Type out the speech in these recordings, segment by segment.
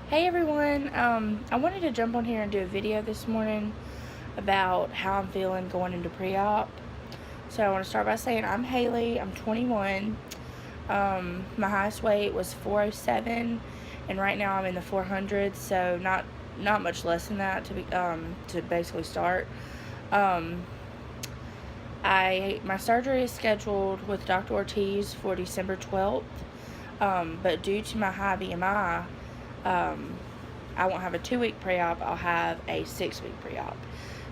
Hey everyone, I wanted to jump on here and do a video this morning about how I'm feeling going into pre-op. So I want to start by saying I'm Haley, I'm 21. My highest weight was 407, and right now I'm in the 400s, so not much less than that to basically start. Um, my surgery is scheduled with Dr. Ortiz for December 12th, but due to my high BMI, I won't have a 2-week pre-op, I'll have a 6-week pre-op.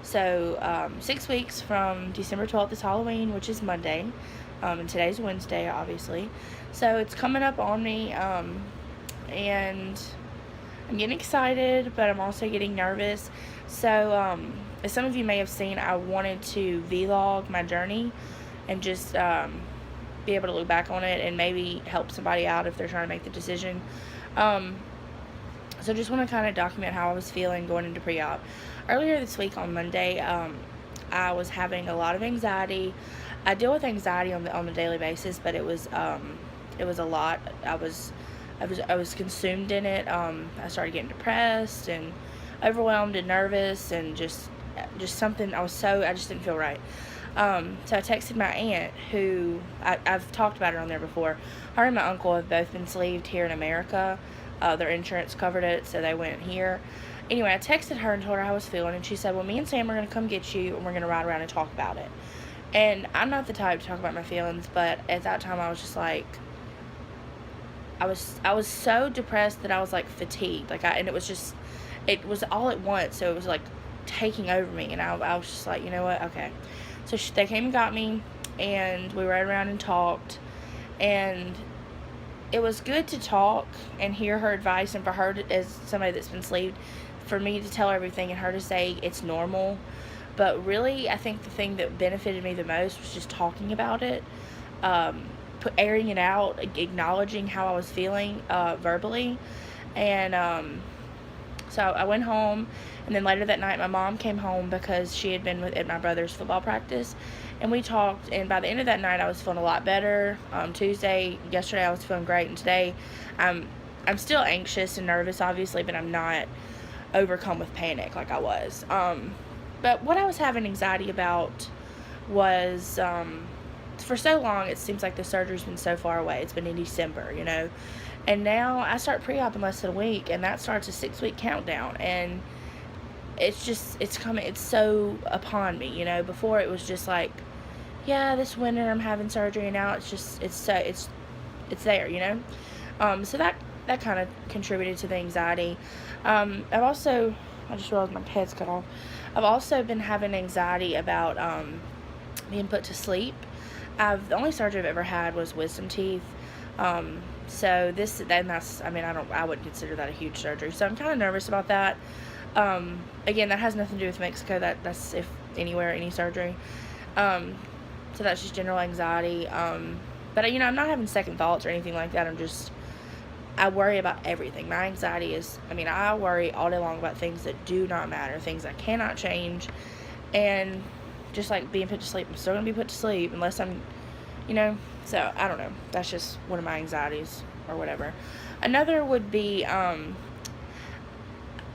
So 6 weeks from December 12th is Halloween, which is Monday, and today's Wednesday, obviously. So it's coming up on me, and I'm getting excited, but I'm also getting nervous. So as some of you may have seen, I wanted to vlog my journey and just be able to look back on it and maybe help somebody out if they're trying to make the decision. So just want to kind of document how I was feeling going into pre-op. Earlier this week on Monday, I was having a lot of anxiety. I deal with anxiety on a daily basis, but it was a lot. I was consumed in it. I started getting depressed and overwhelmed and nervous and just something. I just didn't feel right. So I texted my aunt, who I've talked about her on there before. Her and my uncle have both been sleeved here in America. Their insurance covered it, so they went here. Anyway, I texted her and told her how I was feeling, and she said, well, me and Sam are going to come get you, and we're going to ride around and talk about it. And I'm not the type to talk about my feelings, but at that time I was just like, I was so depressed that I was like fatigued, and it was all at once, so it was like taking over me, and I was just like, you know what, okay. So they came and got me, and we rode around and talked, and it was good to talk and hear her advice, and for her to, as somebody that's been sleeved, for me to tell her everything and her to say it's normal. But really, I think the thing that benefited me the most was just talking about it, airing it out, acknowledging how I was feeling verbally. And so I went home, and then later that night my mom came home because she had been at my brother's football practice, and we talked, and by the end of that night I was feeling a lot better. Yesterday I was feeling great, and today I'm still anxious and nervous, obviously, but I'm not overcome with panic like I was. But what I was having anxiety about was, for so long it seems like the surgery's been so far away. It's been in December, and now I start pre-op in less than a week, and that starts a 6-week countdown, and it's coming, it's so upon me, Before it was just like, yeah, this winter I'm having surgery, and now it's there, so that kind of contributed to the anxiety. I just realized my head's cut off. I've also been having anxiety about being put to sleep. The only surgery I've ever had was wisdom teeth. So I wouldn't consider that a huge surgery. So I'm kind of nervous about that. Again, that has nothing to do with Mexico. That's if anywhere, any surgery. So that's just general anxiety. But I'm not having second thoughts or anything like that. I worry about everything. My anxiety I worry all day long about things that do not matter, things I cannot change. And just like being put to sleep, I'm still going to be put to sleep unless I'm, so I don't know. That's just one of my anxieties or whatever. Another would be,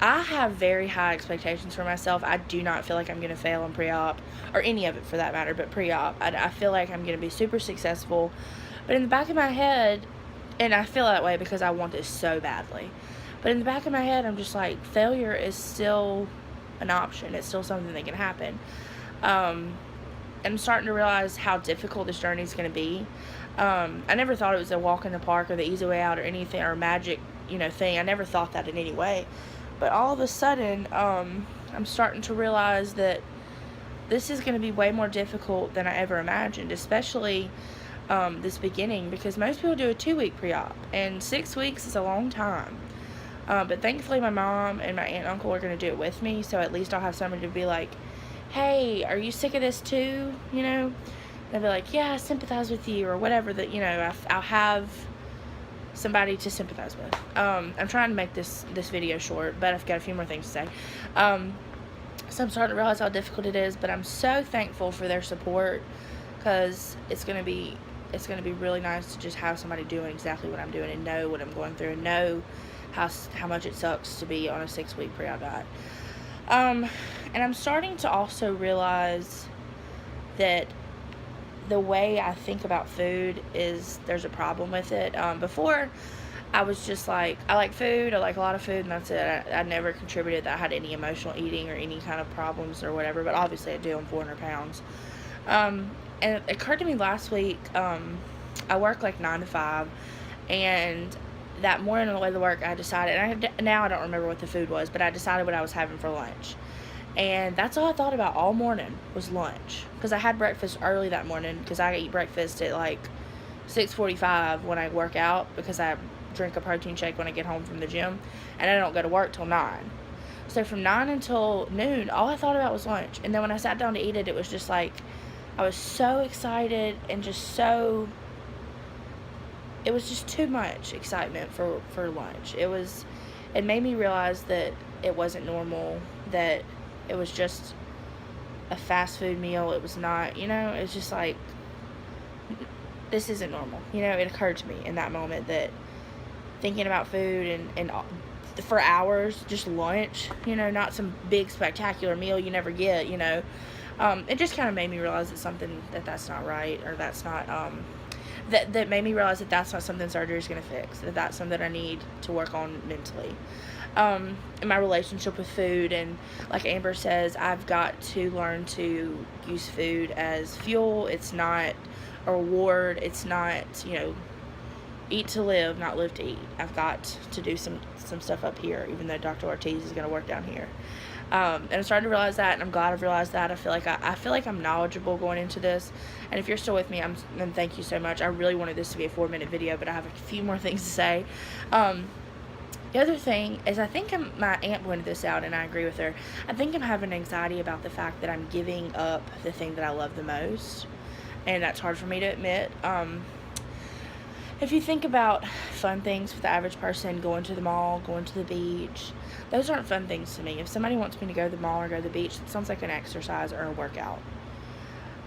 I have very high expectations for myself. I do not feel like I'm going to fail in pre-op, or any of it for that matter, but pre-op. I feel like I'm going to be super successful. But in the back of my head, and I feel that way because I want this so badly, but in the back of my head, I'm just like, failure is still an option. It's still something that can happen. I'm starting to realize how difficult this journey is going to be. I never thought it was a walk in the park or the easy way out or anything, or a magic, thing. I never thought that in any way. But all of a sudden, I'm starting to realize that this is going to be way more difficult than I ever imagined, especially this beginning, because most people do a 2-week pre-op, and 6 weeks is a long time. But thankfully my mom and my aunt and uncle are going to do it with me, so at least I'll have somebody to be like, hey, are you sick of this too? They'll be like, yeah, I sympathize with you, or whatever, that I'll have somebody to sympathize with. I'm trying to make this video short, but I've got a few more things to say. So I'm starting to realize how difficult it is, but I'm so thankful for their support, because it's going to be really nice to just have somebody doing exactly what I'm doing and know what I'm going through, and know how much it sucks to be on a 6-week pre-op diet. And I'm starting to also realize that the way I think about food is there's a problem with it. Before, I was just like, I like food, I like a lot of food, and that's it. I never contributed that I had any emotional eating or any kind of problems or whatever, but obviously I do. I'm 400 pounds. And it occurred to me last week, I work like 9 to 5, and that morning on the way to work, I decided, and now I don't remember what the food was, but I decided what I was having for lunch. And that's all I thought about all morning was lunch. Because I had breakfast early that morning, because I eat breakfast at like 6:45 when I work out, because I drink a protein shake when I get home from the gym, and I don't go to work till 9. So from 9 until noon, all I thought about was lunch. And then when I sat down to eat it, it was just like, I was so excited and just so, it was just too much excitement for lunch. It made me realize that it wasn't normal, that it was just a fast food meal. It was not, it was just like, this isn't normal. It occurred to me in that moment that thinking about food and for hours, just lunch, not some big spectacular meal you never get, it just kind of made me realize that's not right, or that's not, that made me realize that that's not something surgery is going to fix, that's something I need to work on mentally. In my relationship with food, and like Amber says, I've got to learn to use food as fuel. It's not a reward. It's not, eat to live, not live to eat. I've got to do some stuff up here, even though Dr. Ortiz is going to work down here. And I'm starting to realize that, and I'm glad I've realized that. I feel like I'm knowledgeable going into this. And if you're still with me, then thank you so much. I really wanted this to be a 4-minute video, but I have a few more things to say. The other thing is, I think my aunt pointed this out, and I agree with her. I think I'm having anxiety about the fact that I'm giving up the thing that I love the most, and that's hard for me to admit. If you think about fun things for the average person, going to the mall, going to the beach, those aren't fun things to me. If somebody wants me to go to the mall or go to the beach, it sounds like an exercise or a workout.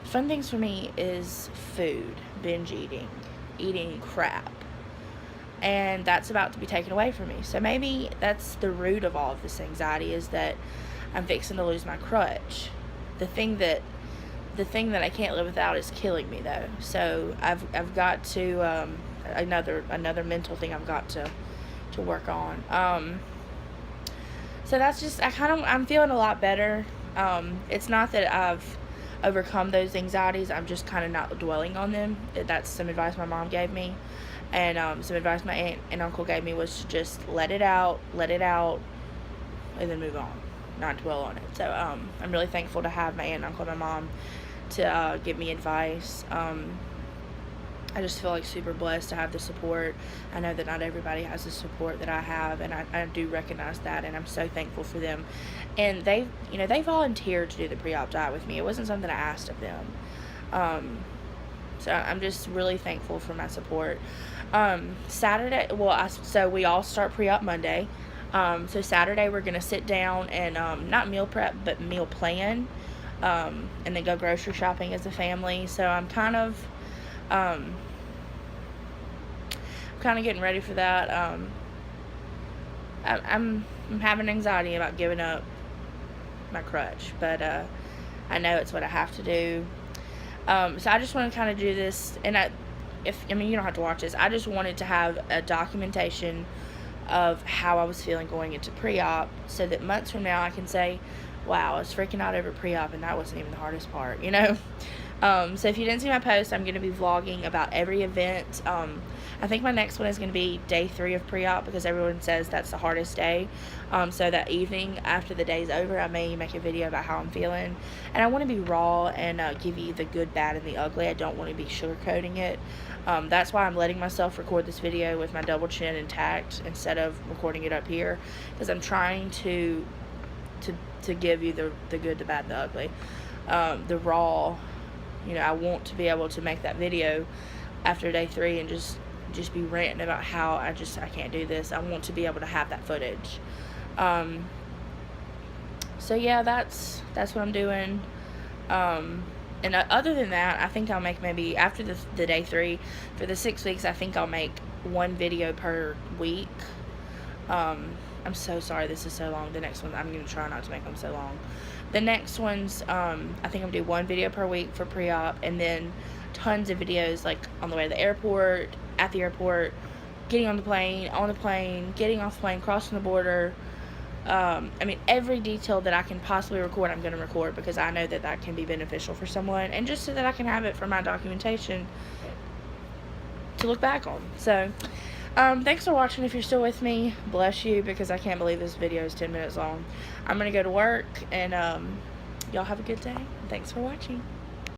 Fun things for me is food, binge eating crap. And that's about to be taken away from me. So maybe that's the root of all of this anxiety, is that I'm fixing to lose my crutch. The thing that I can't live without is killing me, though. So I've got to another mental thing I've got to work on. So that's just, I'm feeling a lot better. It's not that I've overcome those anxieties. I'm just kind of not dwelling on them. That's some advice my mom gave me. And some advice my aunt and uncle gave me was to just let it out, and then move on, not dwell on it. So I'm really thankful to have my aunt, uncle, and my mom to give me advice. I just feel like super blessed to have the support. I know that not everybody has the support that I have, and I do recognize that, and I'm so thankful for them. And they volunteered to do the pre-op diet with me. It wasn't something I asked of them. So I'm just really thankful for my support. Saturday, so we all start pre-op Monday. So Saturday we're going to sit down and not meal prep, but meal plan, and then go grocery shopping as a family. So I'm kind of getting ready for that. I'm having anxiety about giving up my crutch, but I know it's what I have to do. So I just want to kind of do this, and you don't have to watch this. I just wanted to have a documentation of how I was feeling going into pre-op, so that months from now I can say, wow, I was freaking out over pre-op, and that wasn't even the hardest part, So if you didn't see my post, I'm going to be vlogging about every event. I think my next one is going to be day 3 of pre-op, because everyone says that's the hardest day. So that evening after the day's over, I may make a video about how I'm feeling. And I want to be raw and give you the good, bad, and the ugly. I don't want to be sugarcoating it. That's why I'm letting myself record this video with my double chin intact instead of recording it up here, because I'm trying to give you the good, the bad, and the ugly. The raw, I want to be able to make that video after day 3 and just be ranting about how I can't do this. I want to be able to have that footage. So yeah, that's what I'm doing. And other than that, I think I'll make maybe after the day 3 for the 6 weeks. I think I'll make 1 video per week. I'm so sorry this is so long. The next one, I'm going to try not to make them so long. The next ones, I think I'm going to do 1 video per week for pre-op, and then tons of videos, like on the way to the airport, at the airport, getting on the plane, getting off the plane, crossing the border. I mean, every detail that I can possibly record, I'm going to record, because I know that that can be beneficial for someone, and just so that I can have it for my documentation to look back on. So, thanks for watching. If you're still with me, bless you, because I can't believe this video is 10 minutes long. I'm going to go to work, and y'all have a good day. Thanks for watching.